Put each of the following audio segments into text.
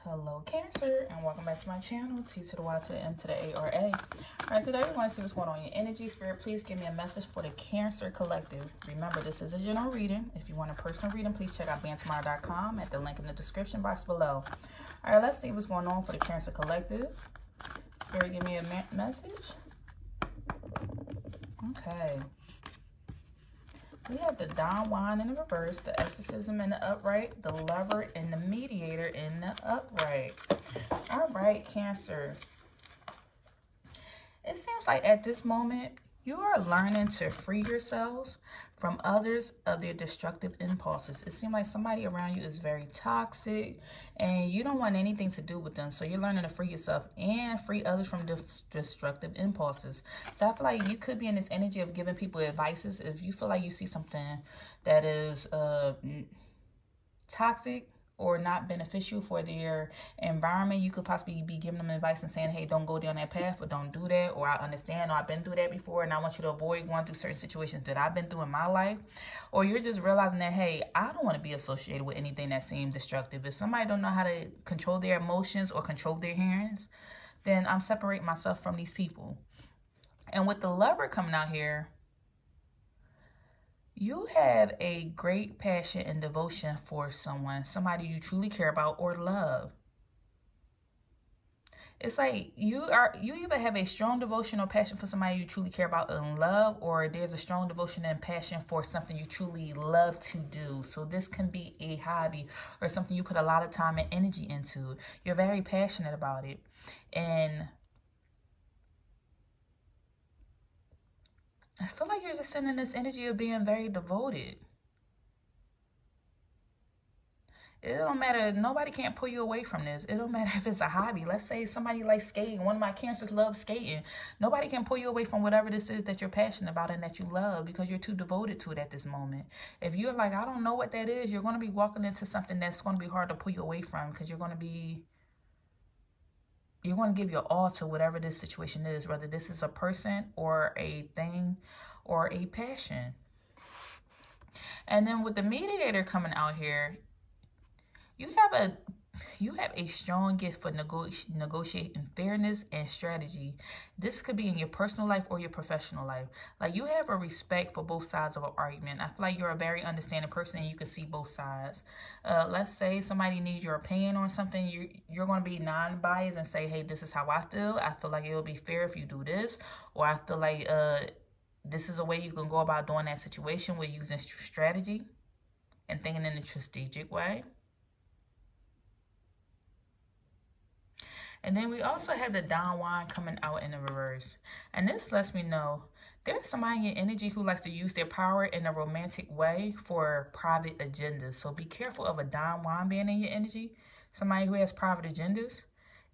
Hello Cancer, and welcome back to my channel, T to the Y to the M to the A or A. Alright, today we're going to see what's going on in your energy. Spirit, please give me a message for the Cancer Collective. Remember, this is a general reading. If you want a personal reading, please check out bantamara.com at the link in the description box below. Alright, let's see what's going on for the Cancer Collective. Spirit, give me a message. Okay. We have the Don Juan in the reverse, the Exorcism in the upright, the Lover and the Mediator in the upright. All right, Cancer. It seems like at this moment, you are learning to free yourselves from others of their destructive impulses. It seems like somebody around you is very toxic and you don't want anything to do with them. So you're learning to free yourself and free others from destructive impulses. So I feel like you could be in this energy of giving people advices. If you feel like you see something that is toxic or not beneficial for their environment, you could possibly be giving them advice and saying, hey, don't go down that path, or don't do that, or I understand, or I've been through that before and I want you to avoid going through certain situations that I've been through in my life. Or you're just realizing that, hey, I don't want to be associated with anything that seems destructive. If somebody don't know how to control their emotions or control their hearings, then I'm separating myself from these people. And with the Lover coming out here, you have a great passion and devotion for someone, somebody you truly care about or love. It's like you either have a strong devotion or passion for somebody you truly care about and love, or there's a strong devotion and passion for something you truly love to do. So this can be a hobby or something you put a lot of time and energy into. You're very passionate about it. And I feel like you're just sending this energy of being very devoted. It don't matter. Nobody can't pull you away from this. It don't matter if it's a hobby. Let's say somebody likes skating. One of my Cancers loves skating. Nobody can pull you away from whatever this is that you're passionate about and that you love, because you're too devoted to it at this moment. If you're like, I don't know what that is, you're going to be walking into something that's going to be hard to pull you away from, because you're going to give your all to whatever this situation is, whether this is a person or a thing or a passion. And then with the Mediator coming out here, you have a strong gift for negotiating fairness and strategy. This could be in your personal life or your professional life. Like, you have a respect for both sides of an argument. I feel like you're a very understanding person and you can see both sides. Let's say somebody needs your opinion on something. You're going to be non-biased and say, hey, this is how I feel. I feel like it will be fair if you do this. Or I feel like this is a way you can go about doing that situation with using strategy and thinking in a strategic way. And then we also have the Don Juan coming out in the reverse. And this lets me know there's somebody in your energy who likes to use their power in a romantic way for private agendas. So be careful of a Don Juan being in your energy. Somebody who has private agendas.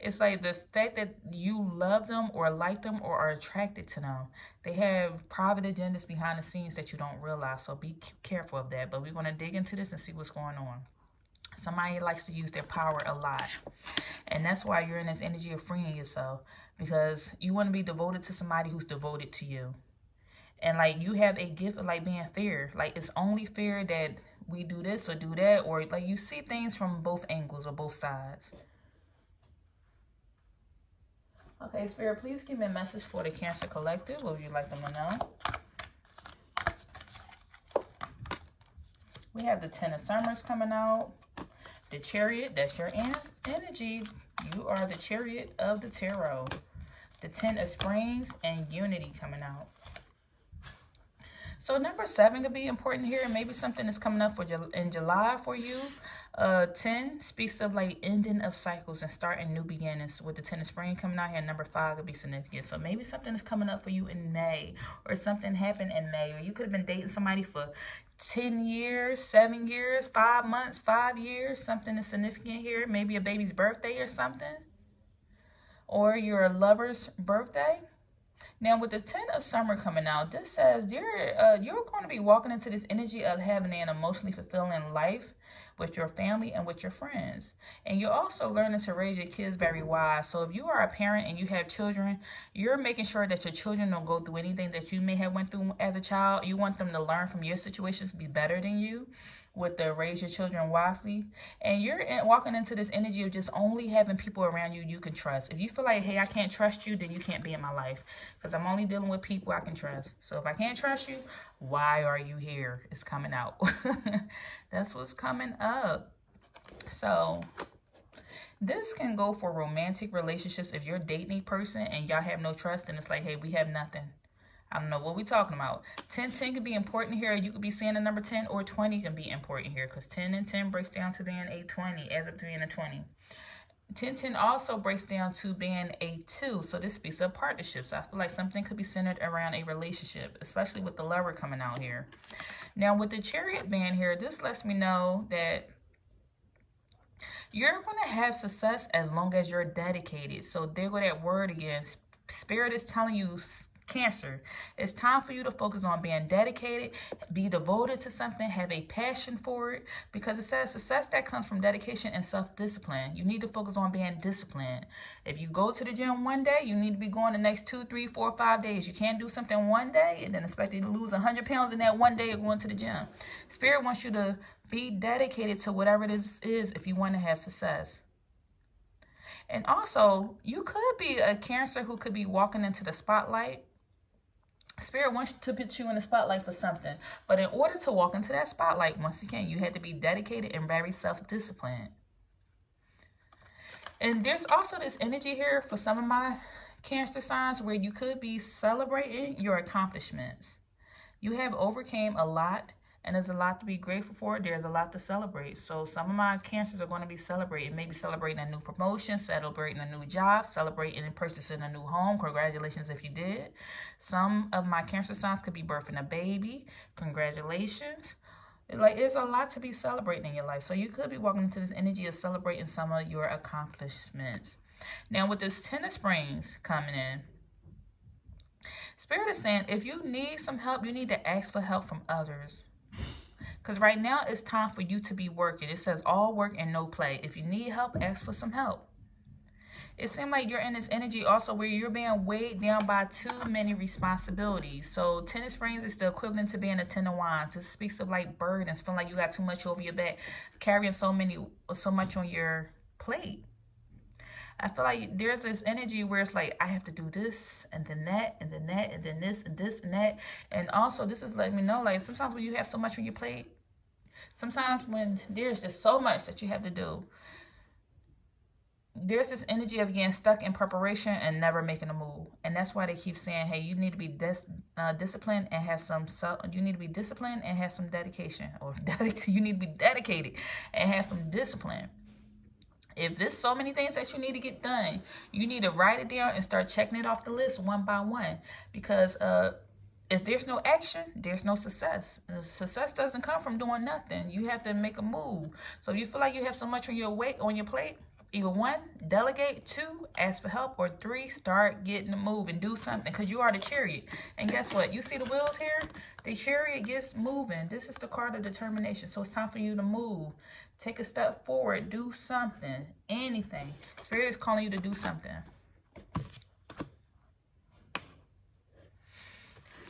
It's like the fact that you love them or like them or are attracted to them. They have private agendas behind the scenes that you don't realize. So be careful of that. But we're going to dig into this and see what's going on. Somebody likes to use their power a lot. And that's why you're in this energy of freeing yourself, because you want to be devoted to somebody who's devoted to you. And like, you have a gift of like being fair. Like, it's only fair that we do this or do that, or like you see things from both angles or both sides. Okay, Spirit, please give me a message for the Cancer Collective. What would you like them to know? We have the Ten of Summers coming out. The Chariot, that's your energy. You are the Chariot of the Tarot. The Ten of Springs and Unity coming out. So number 7 could be important here. Maybe something is coming up in July for you. 10 speaks of like ending of cycles and starting new beginnings. With the 10 of Spring coming out here, number 5 could be significant. So maybe something is coming up for you in May, or something happened in May, or you could have been dating somebody for 10 years, 7 years, 5 months, 5 years. Something is significant here. Maybe a baby's birthday or something, or your lover's birthday. Now, with the 10 of Summer coming out, this says you're going to be walking into this energy of having an emotionally fulfilling life with your family and with your friends. And you're also learning to raise your kids very wise. So if you are a parent and you have children, you're making sure that your children don't go through anything that you may have went through as a child. You want them to learn from your situations to be better than you. with the raise your children wisely. And you're walking into this energy of just only having people around you you can trust. If you feel like, hey, I can't trust you, then you can't be in my life, because I'm only dealing with people I can trust. So if I can't trust you, why are you here? It's coming out. That's what's coming up. So this can go for romantic relationships. If you're dating a person and y'all have no trust, and it's like, hey, we have nothing. I don't know what we're talking about. 10-10 can be important here. You could be seeing the number 10, or 20 can be important here, because 10 and 10 breaks down to being a 20, as up to being a 20. 10-10 also breaks down to being a 2. So this speaks of partnerships. I feel like something could be centered around a relationship, especially with the lover coming out here. Now with the Chariot band here, this lets me know that you're going to have success as long as you're dedicated. So there go that word again. Spirit is telling you, Cancer, it's time for you to focus on being dedicated, be devoted to something, have a passion for it, because it says success that comes from dedication and self-discipline. You need to focus on being disciplined. If you go to the gym one day, you need to be going the next 2, 3, 4, 5 days. You can't do something one day and then expect you to lose 100 pounds in that one day of going to the gym. Spirit wants you to be dedicated to whatever this is if you want to have success. And also, you could be a Cancer who could be walking into the spotlight. Spirit wants to put you in the spotlight for something. But in order to walk into that spotlight, once again, you had to be dedicated and very self-disciplined. And there's also this energy here for some of my Cancer signs where you could be celebrating your accomplishments. You have overcame a lot, and there's a lot to be grateful for. There's a lot to celebrate. So some of my Cancers are going to be celebrating, maybe celebrating a new promotion, celebrating a new job, celebrating and purchasing a new home. Congratulations if you did. Some of my Cancer signs could be birthing a baby. Congratulations. Like, it's a lot to be celebrating in your life. So you could be walking into this energy of celebrating some of your accomplishments. Now with this Ten of Springs coming in, Spirit is saying if you need some help, you need to ask for help from others. Because right now, it's time for you to be working. It says all work and no play. If you need help, ask for some help. It seems like you're in this energy also where you're being weighed down by too many responsibilities. So 10 of Springs is the equivalent to being a 10 of Wands. It speaks of like burdens, feeling like you got too much over your back, carrying so much on your plate. I feel like there's this energy where it's like, I have to do this, and then that, and then that, and then this, and this, and that. And also, this is letting me know, like, sometimes when you have so much on your plate, sometimes when there's just so much that you have to do, there's this energy of getting stuck in preparation and never making a move. And that's why they keep saying, hey, you need to be disciplined and have some dedication. Or you need to be dedicated and have some discipline. If there's so many things that you need to get done, you need to write it down and start checking it off the list one by one. Because if there's no action, there's no success. Success doesn't come from doing nothing. You have to make a move. So if you feel like you have so much on your plate, either 1, delegate, 2, ask for help, or 3, start getting a move and do something, because you are the Chariot. And guess what? You see the wheels here? The Chariot gets moving. This is the card of determination. So it's time for you to move. Take a step forward. Do something. Anything. Spirit is calling you to do something.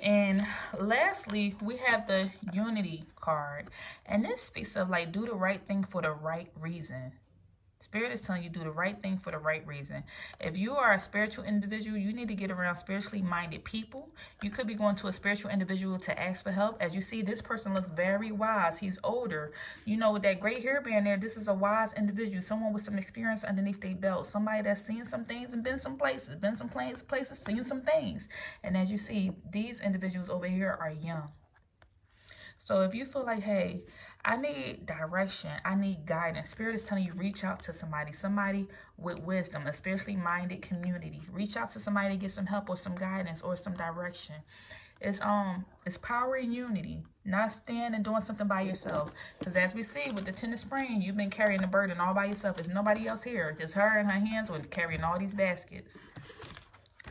And lastly, we have the Unity card. And this speaks of like, do the right thing for the right reason. Spirit is telling you do the right thing for the right reason. If you are a spiritual individual, you need to get around spiritually minded people. You could be going to a spiritual individual to ask for help. As you see, this person looks very wise. He's older. You know, with that gray hairband there, this is a wise individual. Someone with some experience underneath their belt. Somebody that's seen some things and been some places. Seen some things. And as you see, these individuals over here are young. So if you feel like, hey, I need direction, I need guidance, Spirit is telling you reach out to somebody with wisdom, a spiritually minded community. Reach out to somebody to get some help or some guidance or some direction. It's power in unity, not staying and doing something by yourself. Because as we see with the Ten of Springs, you've been carrying the burden all by yourself. There's nobody else here, just her and her hands with carrying all these baskets.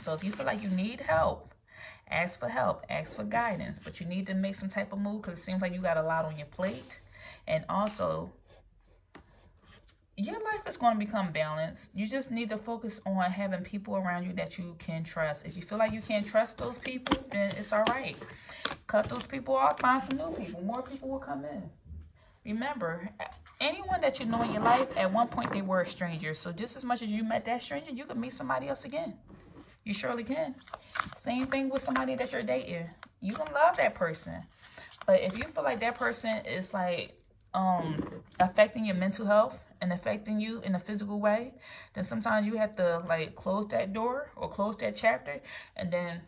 So if you feel like you need help, ask for help, ask for guidance, but you need to make some type of move because it seems like you got a lot on your plate. And also, your life is going to become balanced. You just need to focus on having people around you that you can trust. If you feel like you can't trust those people, then it's all right. Cut those people off, find some new people. More people will come in. Remember, anyone that you know in your life, at one point they were a stranger. So just as much as you met that stranger, you could meet somebody else again. You surely can. Same thing with somebody that you're dating. You can love that person. But if you feel like that person is like affecting your mental health and affecting you in a physical way, then sometimes you have to like close that door or close that chapter, and then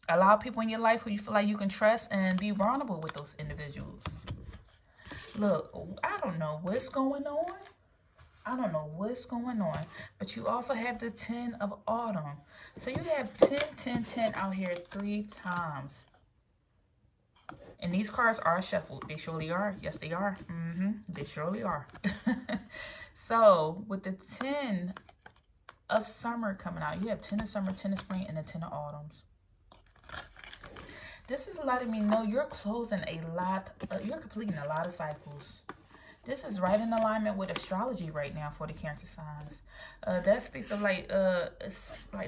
allow people in your life who you feel like you can trust and be vulnerable with those individuals. Look, I don't know what's going on. I don't know what's going on. But you also have the 10 of autumn. So you have 10, 10, 10 out here 3 times. And these cards are shuffled. They surely are. Yes, they are. They surely are. So with the 10 of summer coming out, you have 10 of summer, 10 of spring, and the 10 of autumns. This is letting me know you're closing a lot, you're completing a lot of cycles. This is right in alignment with astrology right now for the Cancer signs. That speaks of like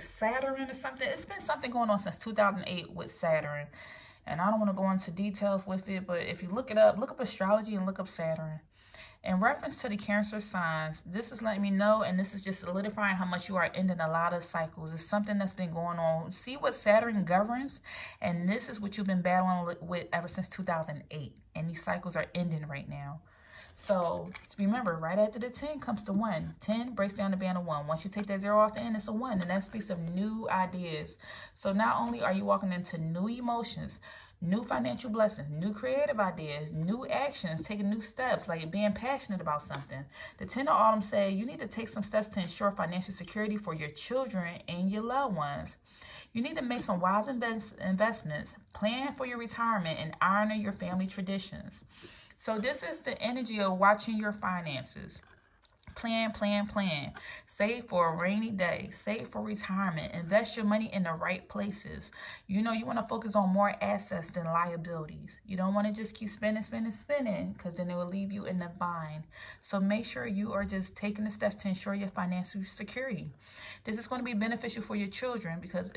Saturn or something. It's been something going on since 2008 with Saturn. And I don't want to go into details with it, but if you look it up, look up astrology and look up Saturn. In reference to the Cancer signs, this is letting me know, and this is just solidifying how much you are ending a lot of cycles. It's something that's been going on. See what Saturn governs, and this is what you've been battling with ever since 2008. And these cycles are ending right now. So remember, right after the 10 comes the 1. 10 breaks down the band of 1. Once you take that 0 off the end, it's a 1. And that speaks of new ideas. So not only are you walking into new emotions, new financial blessings, new creative ideas, new actions, taking new steps, like being passionate about something. The 10 of autumn say you need to take some steps to ensure financial security for your children and your loved ones. You need to make some wise investments, plan for your retirement, and honor your family traditions. So this is the energy of watching your finances. Plan, plan, plan. Save for a rainy day. Save for retirement. Invest your money in the right places. You know, you want to focus on more assets than liabilities. You don't want to just keep spending, spending, spending, because then it will leave you in the bind. So make sure you are just taking the steps to ensure your financial security. This is going to be beneficial for your children, because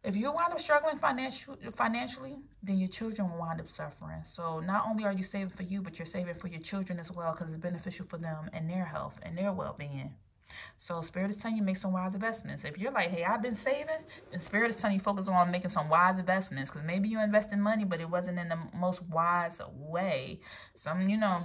if you wind up struggling financially, then your children will wind up suffering. So not only are you saving for you, but you're saving for your children as well, because it's beneficial for them and their health and their well-being. So Spirit is telling you make some wise investments. If you're like, hey, I've been saving, then Spirit is telling you focus on making some wise investments, because maybe you invest in money, but it wasn't in the most wise way. Some, you know,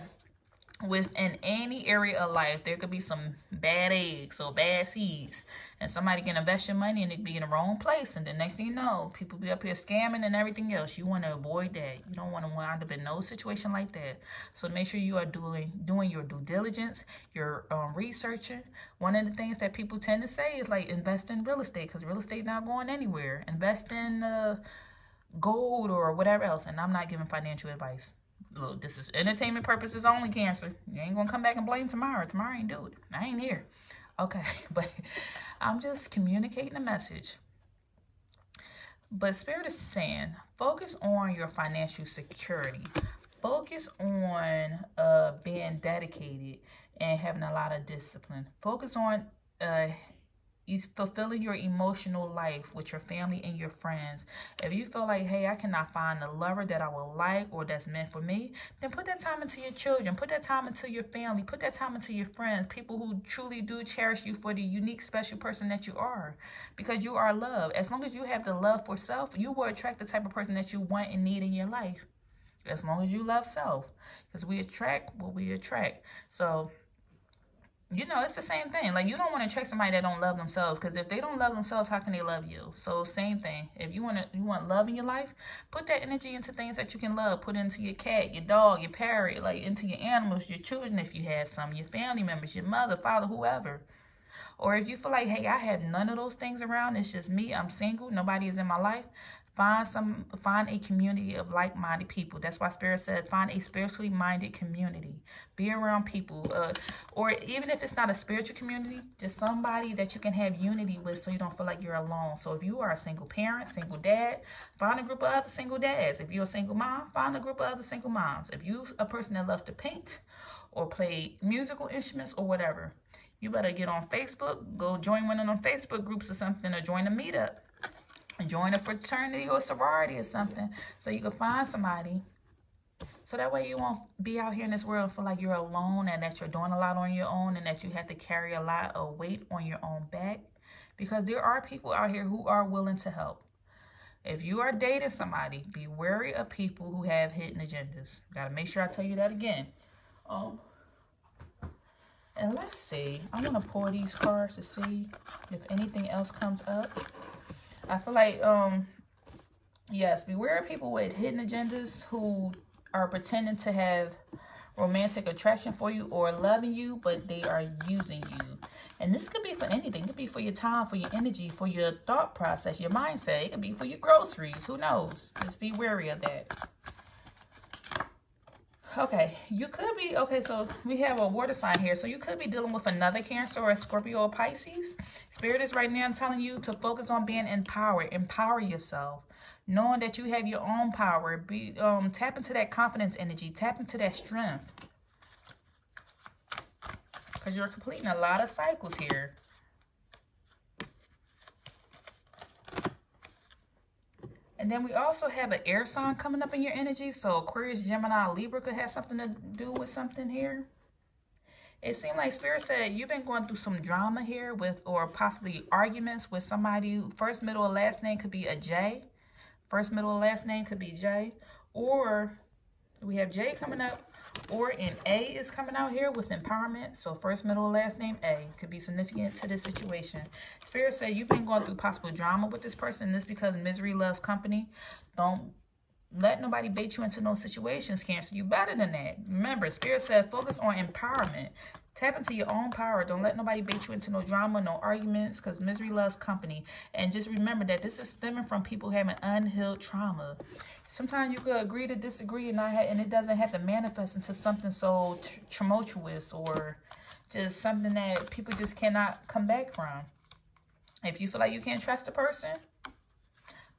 within any area of life, there could be some bad eggs or bad seeds, and somebody can invest your money and it be in the wrong place, and the next thing you know, people be up here scamming and everything else. You want to avoid that. You don't want to wind up in no situation like that. So make sure you are doing your due diligence, your researching. One of the things that people tend to say is like invest in real estate, because real estate not going anywhere. Invest in gold or whatever else. And I'm not giving financial advice. Look, this is entertainment purposes only, Cancer. You ain't gonna come back and blame tomorrow. Tomorrow ain't do it. I ain't here. Okay, but I'm just communicating a message. But Spirit is saying, focus on your financial security. Focus on being dedicated and having a lot of discipline. Focus on fulfilling your emotional life with your family and your friends. If you feel like, hey, I cannot find a lover that I will like or that's meant for me, then put that time into your children. Put that time into your family. Put that time into your friends, people who truly do cherish you for the unique, special person that you are, because you are loved. As long as you have the love for self, you will attract the type of person that you want and need in your life. As long as you love self, because we attract what we attract. So, you know, it's the same thing. Like, you don't want to attract somebody that don't love themselves, because if they don't love themselves, how can they love you? So same thing. If you want love in your life, put that energy into things that you can love. Put it into your cat, your dog, your parrot, like into your animals, your children if you have some, your family members, your mother, father, whoever. Or if you feel like, hey, I have none of those things around, it's just me, I'm single, nobody is in my life, find a community of like-minded people. That's why Spirit said find a spiritually minded community. Be around people, or even if it's not a spiritual community, just somebody that you can have unity with, so you don't feel like you're alone. So if you are a single parent, single dad, find a group of other single dads. If you're a single mom, find a group of other single moms. If you're a person that loves to paint or play musical instruments or whatever, you better get on Facebook, go join one of them Facebook groups or something, or join a meetup. Join a fraternity or sorority or something, so you can find somebody So that way you won't be out here in this world and feel like you're alone and that you're doing a lot on your own and that you have to carry a lot of weight on your own back. Because there are people out here who are willing to help. If you are dating somebody, be wary of people who have hidden agendas. Gotta make sure I tell you that again. And let's see. I want to pull these cards to see if anything else comes up. I feel like, yes, beware of people with hidden agendas who are pretending to have romantic attraction for you or loving you, but they are using you. And this could be for anything. It could be for your time, for your energy, for your thought process, your mindset. It could be for your groceries. Who knows? Just be wary of that. Okay, you could be, okay, so we have a water sign here. So you could be dealing with another Cancer or a Scorpio or Pisces. Spirit is right now telling you to focus on being empowered. Empower yourself. Knowing that you have your own power. Tap into that confidence energy. Tap into that strength. Because you're completing a lot of cycles here. And then we also have an air sign coming up in your energy. So Aquarius, Gemini, Libra could have something to do with something here. It seemed like Spirit said you've been going through some drama here with, or possibly arguments with somebody who first, middle, or last name could be a J. First, middle, or last name could be J. Or we have J coming up. Or an A is coming out here with empowerment. So first, middle, last name A could be significant to this situation. Spirit said you've been going through possible drama with this person. This because misery loves company. Don't let nobody bait you into no situations, Cancer. You better than that. Remember, Spirit said focus on empowerment. Tap into your own power. Don't let nobody bait you into no drama, no arguments, because misery loves company. And just remember that this is stemming from people having unhealed trauma. Sometimes you could agree to disagree and it doesn't have to manifest into something so tumultuous or just something that people just cannot come back from. If you feel like you can't trust a person,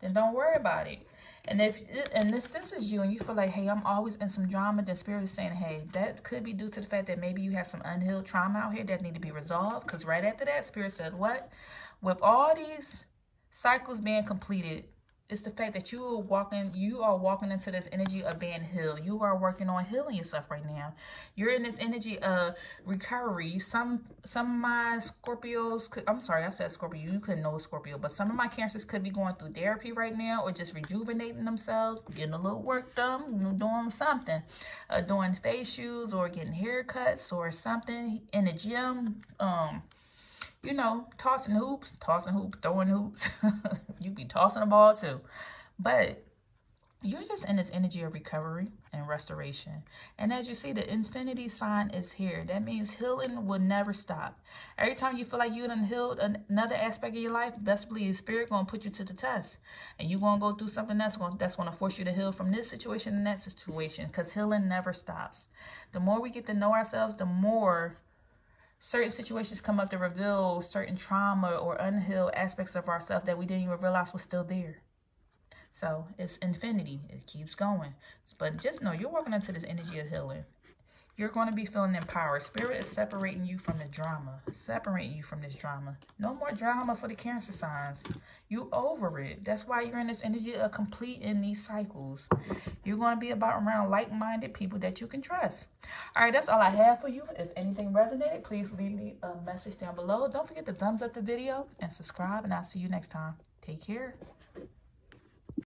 then don't worry about it. And if this is you and you feel like, hey, I'm always in some drama, then Spirit is saying, hey, that could be due to the fact that maybe you have some unhealed trauma out here that need to be resolved. Because right after that, Spirit said, what? With all these cycles being completed, it's the fact that you are walking into this energy of being healed. You are working on healing yourself right now. You're in this energy of recovery. Some of my Scorpios I'm sorry, I said Scorpio. You couldn't know Scorpio, but some of my Cancers could be going through therapy right now or just rejuvenating themselves, getting a little work done, doing something, doing facials or getting haircuts or something in the gym. You know, tossing hoops, throwing hoops. You be tossing the ball too. But you're just in this energy of recovery and restoration. And as you see, the infinity sign is here. That means healing will never stop. Every time you feel like you done healed another aspect of your life, best believe Spirit going to put you to the test. And you're going to go through something that's going to force you to heal from this situation and that situation. Because healing never stops. The more we get to know ourselves, the more certain situations come up to reveal certain trauma or unhealed aspects of ourselves that we didn't even realize was still there. So it's infinity. It keeps going. But just know you're walking into this energy of healing. You're going to be feeling empowered. Spirit is separating you from the drama. Separating you from this drama. No more drama for the Cancer signs. You over it. That's why you're in this energy of completing these cycles. You're going to be around like-minded people that you can trust. All right, that's all I have for you. If anything resonated, please leave me a message down below. Don't forget to thumbs up the video and subscribe, and I'll see you next time. Take care.